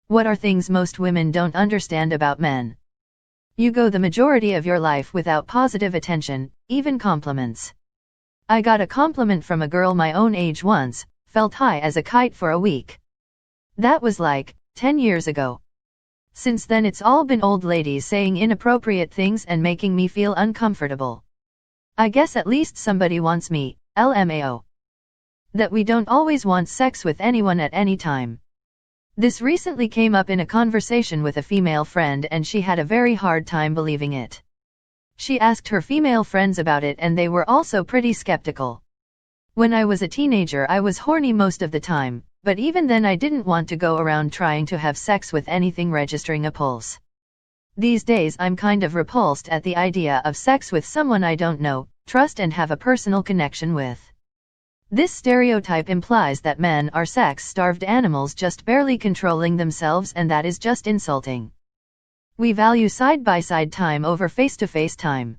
What are things most women don't understand about men? You go the majority of your life without positive attention, even compliments. I got a compliment from a girl my own age once, felt high as a kite for a week. That was like 10 years ago. Since then it's all been old ladies saying inappropriate things and making me feel uncomfortable. I guess at least somebody wants me, LMAO. That we don't always want sex with anyone at any time. This recently came up in a conversation with a female friend and she had a very hard time believing it. She asked her female friends about it and they were also pretty skeptical. When I was a teenager I was horny most of the time, but even then I didn't want to go around trying to have sex with anything registering a pulse. These days I'm kind of repulsed at the idea of sex with someone I don't know, trust and have a personal connection with. This stereotype implies that men are sex-starved animals just barely controlling themselves and that is just insulting. We value side-by-side time over face-to-face time.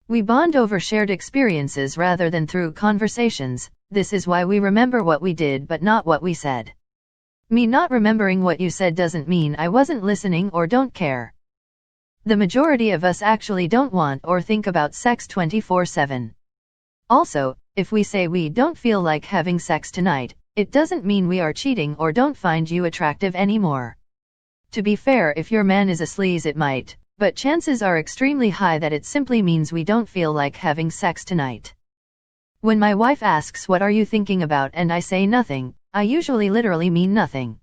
We bond over shared experiences rather than through conversations. This is why we remember what we did but not what we said. Me not remembering what you said doesn't mean I wasn't listening or don't care. The majority of us actually don't want or think about sex 24/7. Also, if we say we don't feel like having sex tonight, it doesn't mean we are cheating or don't find you attractive anymore. To be fair, if your man is a sleaze it might, but chances are extremely high that it simply means we don't feel like having sex tonight. When my wife asks what are you thinking about and I say nothing, I usually literally mean nothing.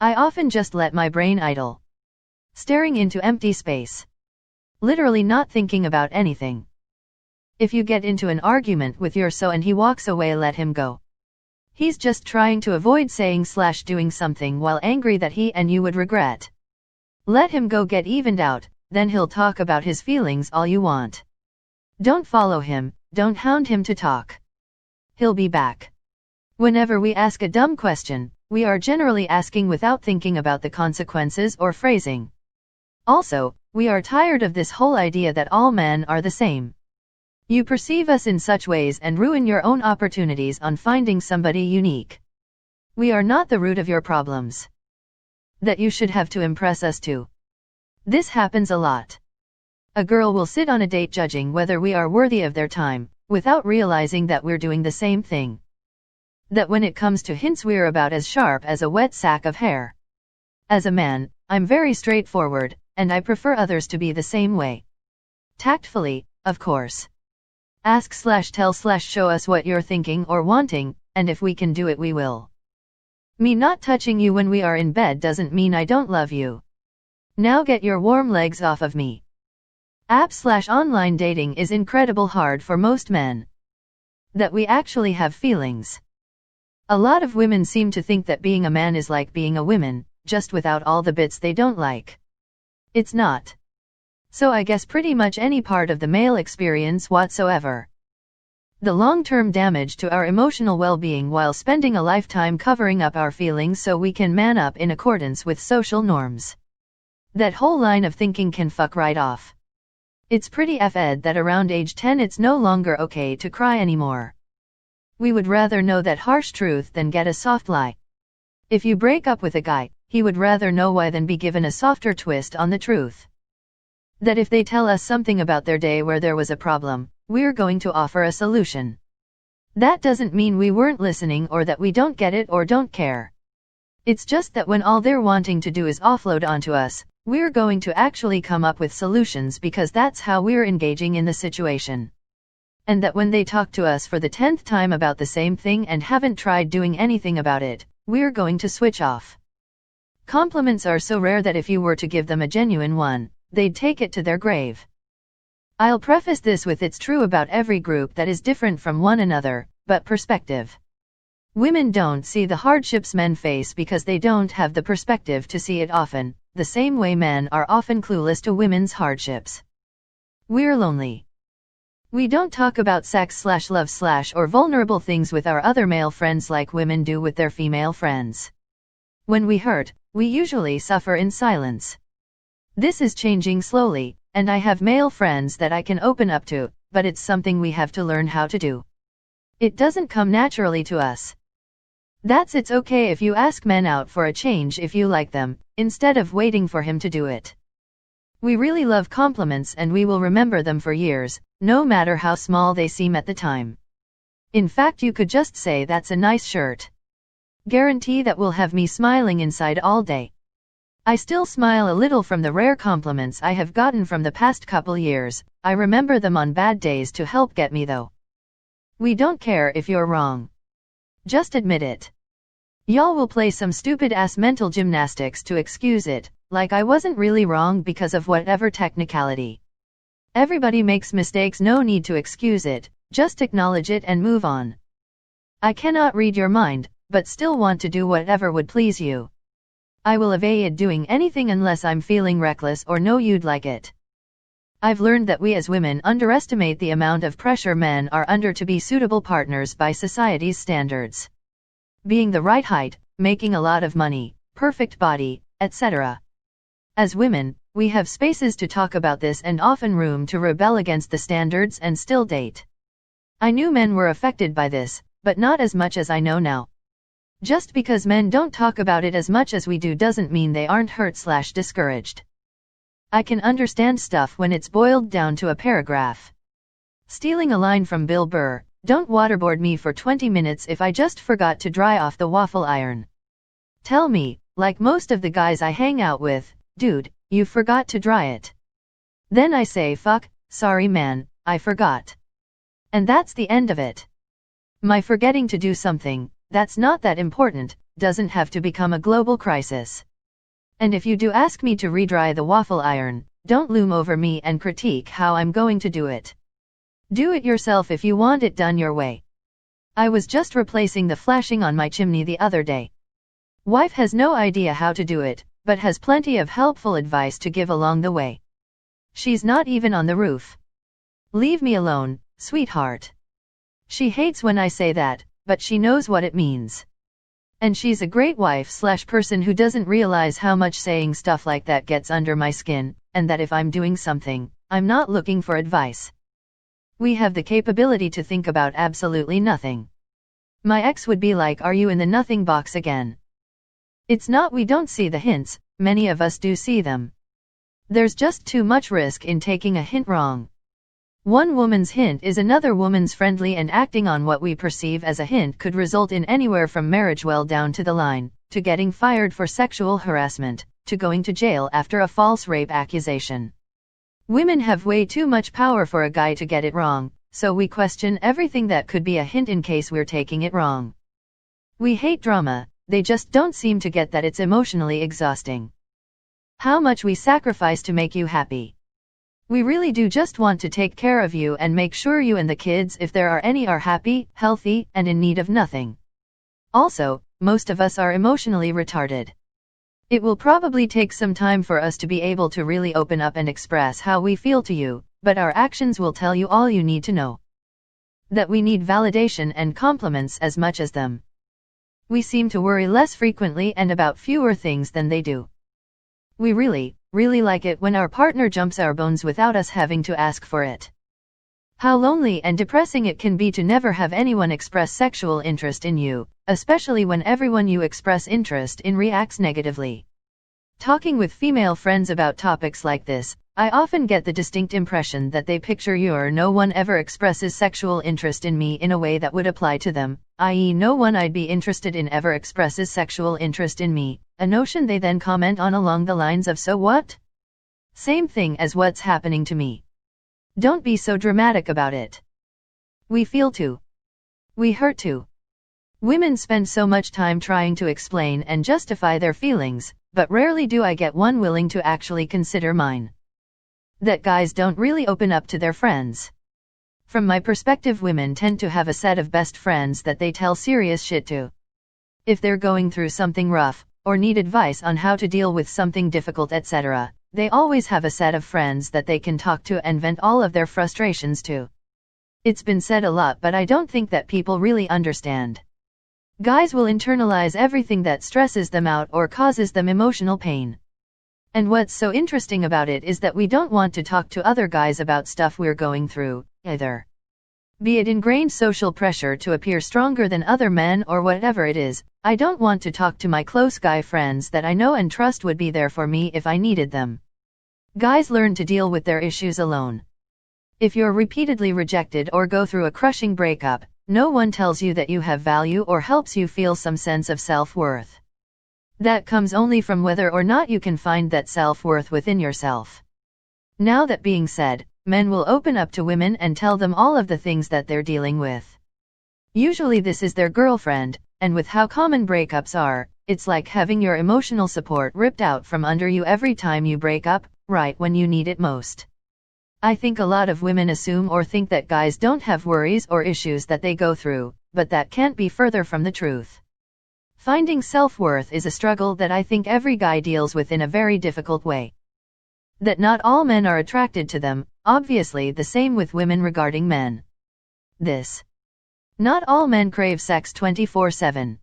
I often just let my brain idle. Staring into empty space. Literally not thinking about anything. If you get into an argument with your so and he walks away, let him go. He's just trying to avoid saying/doing something while angry that he and you would regret. Let him go get evened out, then he'll talk about his feelings all you want. Don't follow him, don't hound him to talk. He'll be back. Whenever we ask a dumb question, we are generally asking without thinking about the consequences or phrasing. Also, we are tired of this whole idea that all men are the same. You perceive us in such ways and ruin your own opportunities on finding somebody unique. We are not the root of your problems. That you should have to impress us too. This happens a lot. A girl will sit on a date judging whether we are worthy of their time, without realizing that we're doing the same thing. That when it comes to hints we're about as sharp as a wet sack of hair. As a man, I'm very straightforward, and I prefer others to be the same way. Tactfully, of course. Ask/tell/show us what you're thinking or wanting, and if we can do it we will. Me not touching you when we are in bed doesn't mean I don't love you. Now get your warm legs off of me. App/online dating is incredible hard for most men. That we actually have feelings. A lot of women seem to think that being a man is like being a woman, just without all the bits they don't like. It's not. So I guess pretty much any part of the male experience whatsoever. The long-term damage to our emotional well-being while spending a lifetime covering up our feelings so we can man up in accordance with social norms. That whole line of thinking can fuck right off. It's pretty f-ed that around age 10 it's no longer okay to cry anymore. We would rather know that harsh truth than get a soft lie. If you break up with a guy, he would rather know why than be given a softer twist on the truth. That if they tell us something about their day where there was a problem, we're going to offer a solution. That doesn't mean we weren't listening or that we don't get it or don't care. It's just that when all they're wanting to do is offload onto us, we're going to actually come up with solutions because that's how we're engaging in the situation. And that when they talk to us for the 10th time about the same thing and haven't tried doing anything about it, we're going to switch off. Compliments are so rare that if you were to give them a genuine one, they'd take it to their grave. I'll preface this with it's true about every group that is different from one another, but perspective. Women don't see the hardships men face because they don't have the perspective to see it often, the same way men are often clueless to women's hardships. We're lonely. We don't talk about sex/love/ or vulnerable things with our other male friends like women do with their female friends. When we hurt, we usually suffer in silence. This is changing slowly, and I have male friends that I can open up to, but it's something we have to learn how to do. It doesn't come naturally to us. It's okay if you ask men out for a change if you like them, instead of waiting for him to do it. We really love compliments and we will remember them for years, no matter how small they seem at the time. In fact, you could just say that's a nice shirt. Guarantee that will have me smiling inside all day. I still smile a little from the rare compliments I have gotten from the past couple years. I remember them on bad days to help get me though. We don't care if you're wrong. Just admit it. Y'all will play some stupid ass mental gymnastics to excuse it, like I wasn't really wrong because of whatever technicality. Everybody makes mistakes, no need to excuse it, just acknowledge it and move on. I cannot read your mind, but still want to do whatever would please you. I will avoid doing anything unless I'm feeling reckless or know you'd like it. I've learned that we as women underestimate the amount of pressure men are under to be suitable partners by society's standards. Being the right height, making a lot of money, perfect body, etc. As women, we have spaces to talk about this and often room to rebel against the standards and still date. I knew men were affected by this, but not as much as I know now. Just because men don't talk about it as much as we do doesn't mean they aren't hurt/discouraged. I can understand stuff when it's boiled down to a paragraph. Stealing a line from Bill Burr, don't waterboard me for 20 minutes if I just forgot to dry off the waffle iron. Tell me, like most of the guys I hang out with, dude, you forgot to dry it. Then I say fuck, sorry man, I forgot. And that's the end of it. My forgetting to do something, that's not that important, doesn't have to become a global crisis. And if you do ask me to redry the waffle iron, don't loom over me and critique how I'm going to do it. Do it yourself if you want it done your way. I was just replacing the flashing on my chimney the other day. Wife has no idea how to do it, but has plenty of helpful advice to give along the way. She's not even on the roof. Leave me alone, sweetheart. She hates when I say that, but she knows what it means. And she's a great wife/person who doesn't realize how much saying stuff like that gets under my skin, and that if I'm doing something, I'm not looking for advice. We have the capability to think about absolutely nothing. My ex would be like, are you in the nothing box again? It's not we don't see the hints, many of us do see them. There's just too much risk in taking a hint wrong. One woman's hint is another woman's friendly, and acting on what we perceive as a hint could result in anywhere from marriage well down to the line, to getting fired for sexual harassment, to going to jail after a false rape accusation. Women have way too much power for a guy to get it wrong, so we question everything that could be a hint in case we're taking it wrong. We hate drama, they just don't seem to get that it's emotionally exhausting. How much we sacrifice to make you happy. We really do just want to take care of you and make sure you and the kids, if there are any, are happy, healthy, and in need of nothing. Also, most of us are emotionally retarded. It will probably take some time for us to be able to really open up and express how we feel to you, but our actions will tell you all you need to know. That we need validation and compliments as much as them. We seem to worry less frequently and about fewer things than they do. We really like it when our partner jumps our bones without us having to ask for it. How lonely and depressing it can be to never have anyone express sexual interest in you, especially when everyone you express interest in reacts negatively. Talking with female friends about topics like this, I often get the distinct impression that they picture no one ever expresses sexual interest in me in a way that would apply to them, i.e. no one I'd be interested in ever expresses sexual interest in me, a notion they then comment on along the lines of, so what? Same thing as what's happening to me. Don't be so dramatic about it. We feel too. We hurt too. Women spend so much time trying to explain and justify their feelings, but rarely do I get one willing to actually consider mine. That guys don't really open up to their friends. From my perspective, women tend to have a set of best friends that they tell serious shit to. If they're going through something rough, or need advice on how to deal with something difficult, etc., they always have a set of friends that they can talk to and vent all of their frustrations to. It's been said a lot, but I don't think that people really understand. Guys will internalize everything that stresses them out or causes them emotional pain. And what's so interesting about it is that we don't want to talk to other guys about stuff we're going through, either. Be it ingrained social pressure to appear stronger than other men or whatever it is, I don't want to talk to my close guy friends that I know and trust would be there for me if I needed them. Guys learn to deal with their issues alone. If you're repeatedly rejected or go through a crushing breakup, no one tells you that you have value or helps you feel some sense of self-worth. That comes only from whether or not you can find that self-worth within yourself. Now that being said, men will open up to women and tell them all of the things that they're dealing with. Usually this is their girlfriend, and with how common breakups are, it's like having your emotional support ripped out from under you every time you break up, right when you need it most. I think a lot of women assume or think that guys don't have worries or issues that they go through, but that can't be further from the truth. Finding self-worth is a struggle that I think every guy deals with in a very difficult way. That not all men are attracted to them, obviously the same with women regarding men. Not all men crave sex 24/7.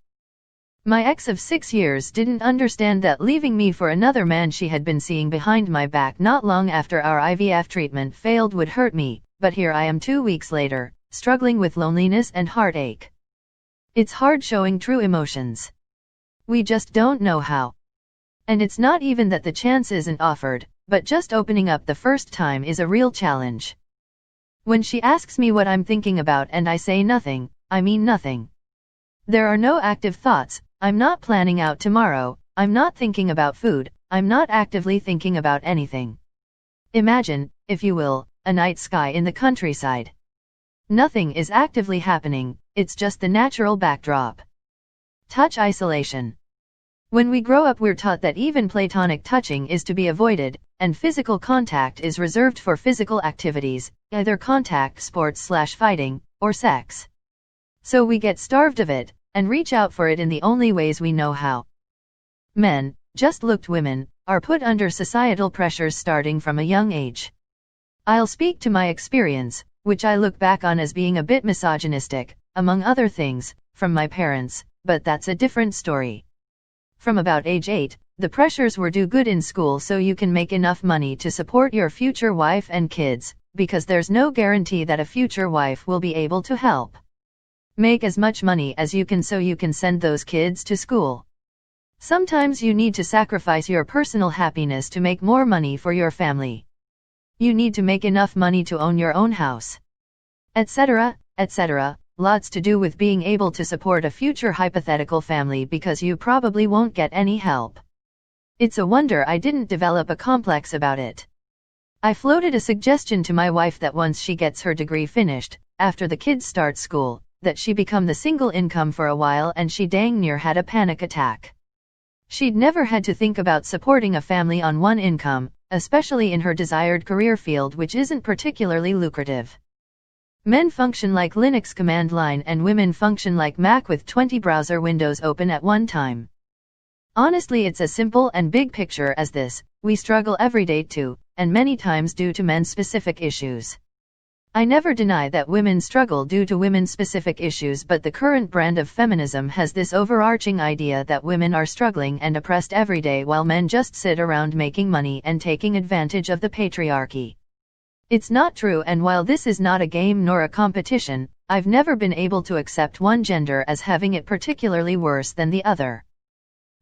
My ex of 6 years didn't understand that leaving me for another man she had been seeing behind my back not long after our IVF treatment failed would hurt me, but here I am 2 weeks later, struggling with loneliness and heartache. It's hard showing true emotions. We just don't know how. And it's not even that the chance isn't offered, but just opening up the first time is a real challenge. When she asks me what I'm thinking about and I say nothing, I mean nothing. There are no active thoughts, I'm not planning out tomorrow, I'm not thinking about food, I'm not actively thinking about anything. Imagine, if you will, a night sky in the countryside. Nothing is actively happening, it's just the natural backdrop. Touch isolation. When we grow up we're taught that even platonic touching is to be avoided, and physical contact is reserved for physical activities, either contact sports/fighting, or sex. So we get starved of it, and reach out for it in the only ways we know how. Men, just looked women, are put under societal pressures starting from a young age. I'll speak to my experience, which I look back on as being a bit misogynistic, among other things, from my parents, but that's a different story. From about age 8, the pressures were do good in school so you can make enough money to support your future wife and kids, because there's no guarantee that a future wife will be able to help. Make as much money as you can so you can send those kids to school. Sometimes you need to sacrifice your personal happiness to make more money for your family. You need to make enough money to own your own house. Etc., etc., lots to do with being able to support a future hypothetical family because you probably won't get any help. It's a wonder I didn't develop a complex about it. I floated a suggestion to my wife that once she gets her degree finished, after the kids start school, that she become the single income for a while, and she dang near had a panic attack. She'd never had to think about supporting a family on one income, especially in her desired career field, which isn't particularly lucrative. Men function like Linux command line and women function like Mac with 20 browser windows open at one time. Honestly, it's as simple and big picture as this. We struggle every day too, and many times due to men's specific issues. I never deny that women struggle due to women's specific issues, but the current brand of feminism has this overarching idea that women are struggling and oppressed every day while men just sit around making money and taking advantage of the patriarchy. It's not true, and while this is not a game nor a competition, I've never been able to accept one gender as having it particularly worse than the other.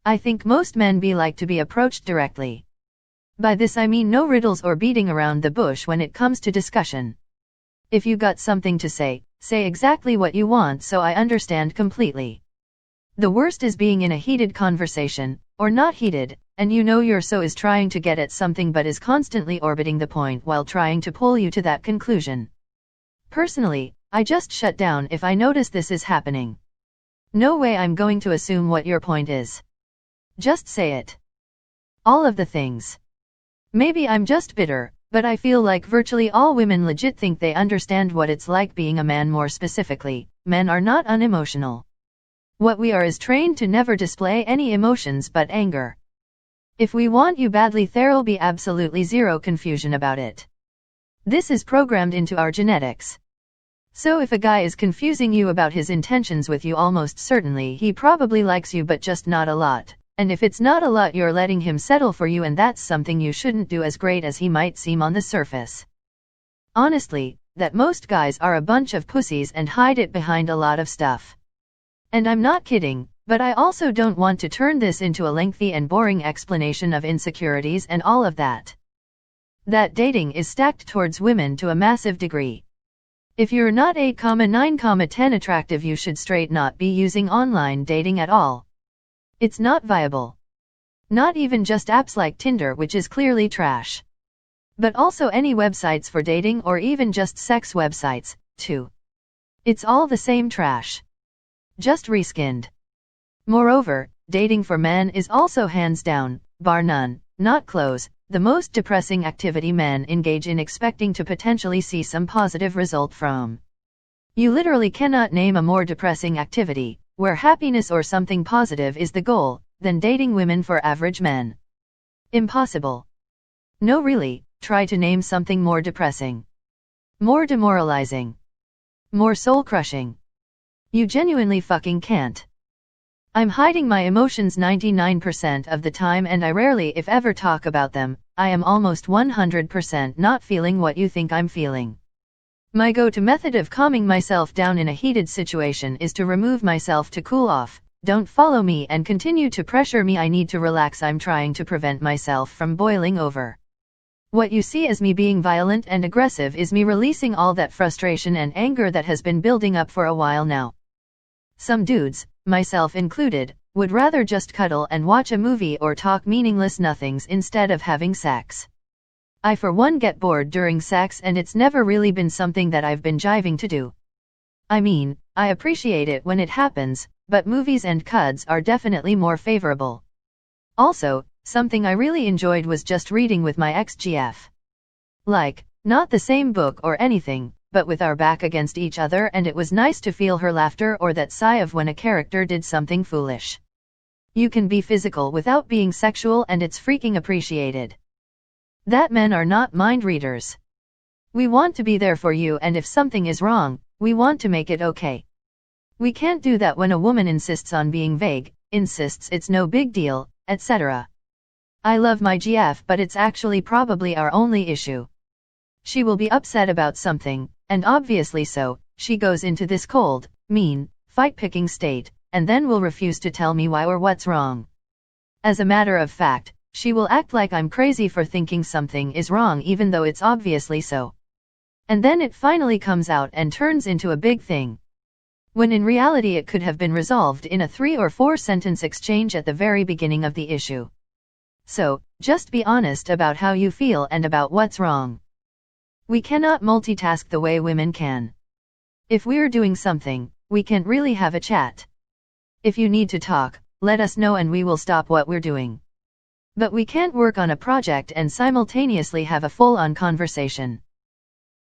I think most men like to be approached directly. By this I mean no riddles or beating around the bush when it comes to discussion. If you got something to say, say exactly what you want so I understand completely. The worst is being in a heated conversation, or not heated, and you know your so is trying to get at something but is constantly orbiting the point while trying to pull you to that conclusion. Personally, I just shut down if I notice this is happening. No way I'm going to assume what your point is. Just say it. All of the things. Maybe I'm just bitter, but I feel like virtually all women legit think they understand what it's like being a man. More specifically, men are not unemotional. What we are is trained to never display any emotions but anger. If we want you badly, there'll be absolutely zero confusion about it. This is programmed into our genetics. So if a guy is confusing you about his intentions with you, almost certainly he probably likes you, but just not a lot. And if it's not a lot, you're letting him settle for you, and that's something you shouldn't do, as great as he might seem on the surface. Honestly, that most guys are a bunch of pussies and hide it behind a lot of stuff. And I'm not kidding, But I also don't want to turn this into a lengthy and boring explanation of insecurities and all of that. That dating is stacked towards women to a massive degree. If you're not 8,9,10 attractive, you should straight not be using online dating at all. It's not viable. Not even just apps like Tinder, which is clearly trash. But also any websites for dating or even just sex websites, too. It's all the same trash. Just reskinned. Moreover, dating for men is also hands down, bar none, not close, the most depressing activity men engage in, expecting to potentially see some positive result from. You literally cannot name a more depressing activity, where happiness or something positive is the goal, than dating women for average men. Impossible. No, really, try to name something more depressing. More demoralizing. More soul-crushing. You genuinely fucking can't. I'm hiding my emotions 99% of the time, and I rarely if ever talk about them. I am almost 100% not feeling what you think I'm feeling. My go-to method of calming myself down in a heated situation is to remove myself to cool off. Don't follow me and continue to pressure me. I need to relax. I'm trying to prevent myself from boiling over. What you see as me being violent and aggressive is me releasing all that frustration and anger that has been building up for a while now. Some dudes, myself included, would rather just cuddle and watch a movie or talk meaningless nothings instead of having sex. I for one get bored during sex, and it's never really been something that I've been jiving to do. I mean, I appreciate it when it happens, but movies and cuds are definitely more favorable. Also, something I really enjoyed was just reading with my ex-GF. Like, not the same book or anything, but with our back against each other, and it was nice to feel her laughter or that sigh of when a character did something foolish. You can be physical without being sexual, and it's freaking appreciated. That men are not mind readers. We want to be there for you, and if something is wrong, we want to make it okay. We can't do that when a woman insists on being vague, insists it's no big deal, etc. I love my GF, but it's actually probably our only issue. She will be upset about something, and obviously so, she goes into this cold, mean, fight-picking state, and then will refuse to tell me why or what's wrong. As a matter of fact, she will act like I'm crazy for thinking something is wrong even though it's obviously so. And then it finally comes out and turns into a big thing. When in reality it could have been resolved in a 3 or 4 sentence exchange at the very beginning of the issue. So, just be honest about how you feel and about what's wrong. We cannot multitask the way women can. If we're doing something, we can't really have a chat. If you need to talk, let us know and we will stop what we're doing. But we can't work on a project and simultaneously have a full-on conversation.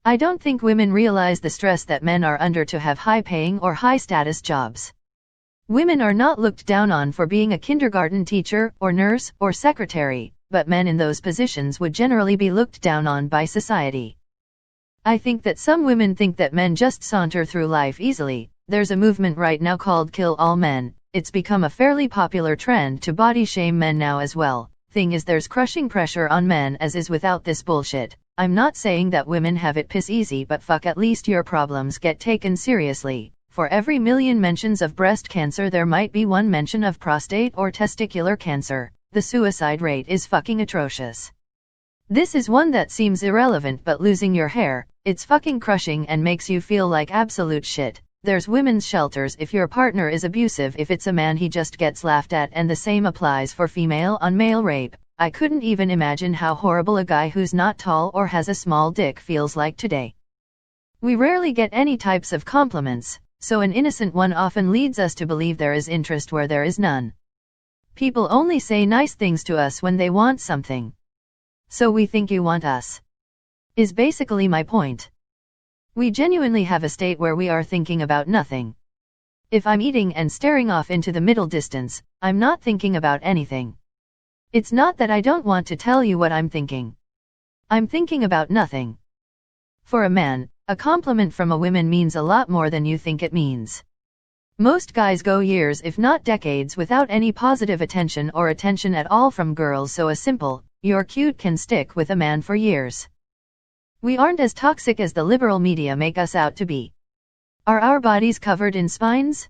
I don't think women realize the stress that men are under to have high-paying or high-status jobs. Women are not looked down on for being a kindergarten teacher, or nurse, or secretary, but men in those positions would generally be looked down on by society. I think that some women think that men just saunter through life easily. There's a movement right now called Kill All Men. It's become a fairly popular trend to body shame men now as well. Thing is, there's crushing pressure on men as is without this bullshit. I'm not saying that women have it piss easy, but fuck, at least your problems get taken seriously. For every million mentions of breast cancer there might be 1 mention of prostate or testicular cancer. The suicide rate is fucking atrocious. This is one that seems irrelevant, but losing your hair, it's fucking crushing and makes you feel like absolute shit. There's women's shelters if your partner is abusive. If it's a man, he just gets laughed at, and the same applies for female on male rape. I couldn't even imagine how horrible a guy who's not tall or has a small dick feels like today. We rarely get any types of compliments, so an innocent one often leads us to believe there is interest where there is none. People only say nice things to us when they want something. So we think you want us. Is basically my point. We genuinely have a state where we are thinking about nothing. If I'm eating and staring off into the middle distance, I'm not thinking about anything. It's not that I don't want to tell you what I'm thinking. I'm thinking about nothing. For a man, a compliment from a woman means a lot more than you think it means. Most guys go years if not decades without any positive attention or attention at all from girls, so a simple, "You're cute" can stick with a man for years. We aren't as toxic as the liberal media make us out to be. Are our bodies covered in spines?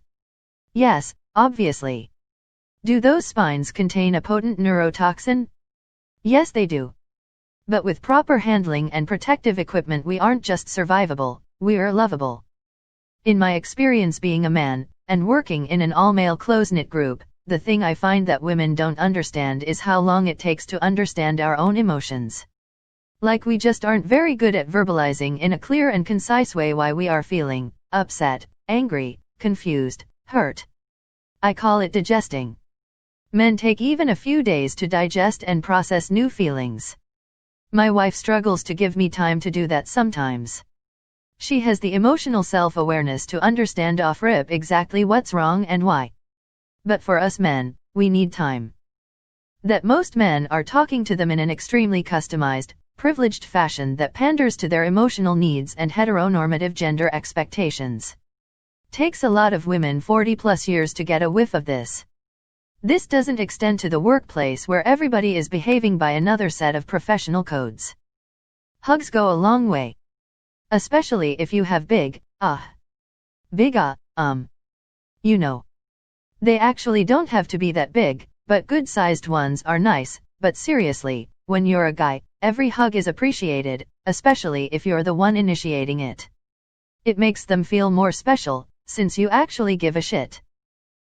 Yes, obviously. Do those spines contain a potent neurotoxin? Yes, they do. But with proper handling and protective equipment, we aren't just survivable, we're lovable. In my experience being a man, and working in an all-male close-knit group, the thing I find that women don't understand is how long it takes to understand our own emotions. Like we just aren't very good at verbalizing in a clear and concise way why we are feeling upset, angry, confused, hurt. I call it digesting. Men take even a few days to digest and process new feelings. My wife struggles to give me time to do that sometimes. She has the emotional self-awareness to understand off-rip exactly what's wrong and why. But for us men, we need time. That most men are talking to them in an extremely customized, privileged fashion that panders to their emotional needs and heteronormative gender expectations. Takes a lot of women 40+ years to get a whiff of this. This doesn't extend to the workplace where everybody is behaving by another set of professional codes. Hugs go a long way. Especially if you have big, you know. They actually don't have to be that big, but good-sized ones are nice, but seriously, when you're a guy, every hug is appreciated, especially if you're the one initiating it. It makes them feel more special, since you actually give a shit.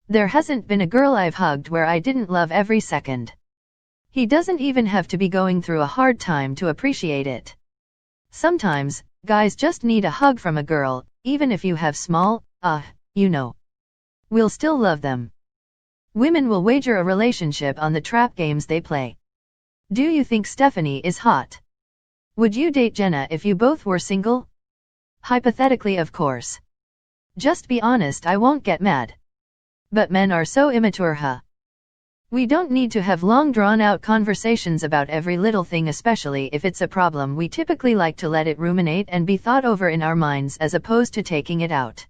There hasn't been a girl I've hugged where I didn't love every second. He doesn't even have to be going through a hard time to appreciate it. Sometimes, guys just need a hug from a girl, even if you have small, we'll still love them. Women will wager a relationship on the trap games they play. Do you think Stephanie is hot? Would you date Jenna if you both were single? Hypothetically, of course. Just be honest, I won't get mad. But men are so immature, huh? We don't need to have long drawn-out conversations about every little thing, especially if it's a problem. We typically like to let it ruminate and be thought over in our minds as opposed to taking it out.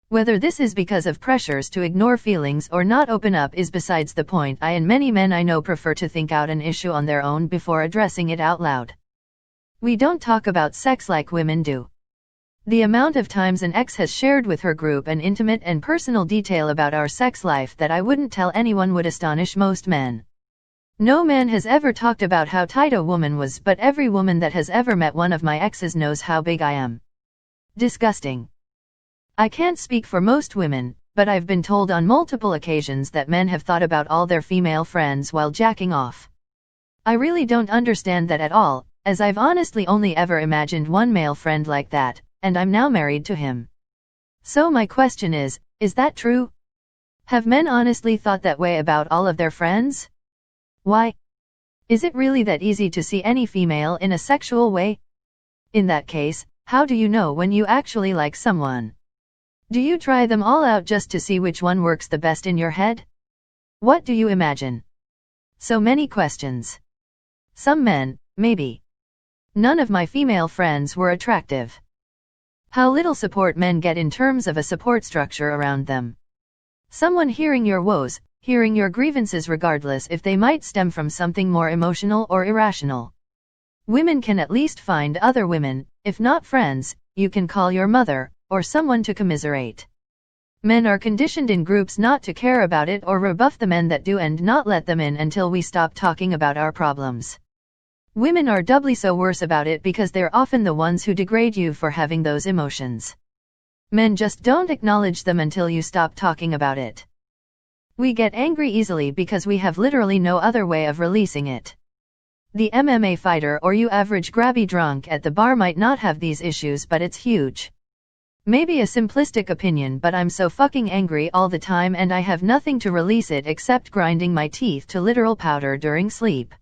Whether this is because of pressures to ignore feelings or not open up is besides the point. I and many men I know prefer to think out an issue on their own before addressing it out loud. We don't talk about sex like women do. The amount of times an ex has shared with her group an intimate and personal detail about our sex life that I wouldn't tell anyone would astonish most men. No man has ever talked about how tight a woman was, but every woman that has ever met one of my exes knows how big I am. Disgusting. I can't speak for most women, but I've been told on multiple occasions that men have thought about all their female friends while jacking off. I really don't understand that at all, as I've honestly only ever imagined one male friend like that, and I'm now married to him. So my question is that true? Have men honestly thought that way about all of their friends? Why? Is it really that easy to see any female in a sexual way? In that case, how do you know when you actually like someone? Do you try them all out just to see which one works the best in your head? What do you imagine? So many questions. Some men, maybe. None of my female friends were attractive. How little support men get in terms of a support structure around them. Someone hearing your woes, hearing your grievances regardless if they might stem from something more emotional or irrational. Women can at least find other women, if not friends, you can call your mother, or someone to commiserate. Men are conditioned in groups not to care about it or rebuff the men that do and not let them in until we stop talking about our problems. Women are doubly so worse about it because they're often the ones who degrade you for having those emotions. Men just don't acknowledge them until you stop talking about it. We get angry easily because we have literally no other way of releasing it. The MMA fighter or you average grabby drunk at the bar might not have these issues, but it's huge. Maybe a simplistic opinion, but I'm so fucking angry all the time and I have nothing to release it except grinding my teeth to literal powder during sleep.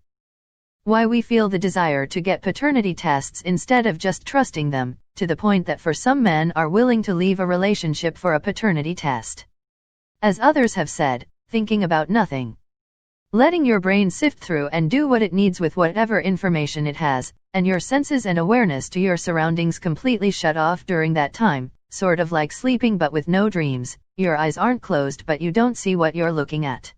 Why we feel the desire to get paternity tests instead of just trusting them, to the point that for some men are willing to leave a relationship for a paternity test. As others have said, thinking about nothing. Letting your brain sift through and do what it needs with whatever information it has, and your senses and awareness to your surroundings completely shut off during that time, sort of like sleeping but with no dreams. Your eyes aren't closed but you don't see what you're looking at.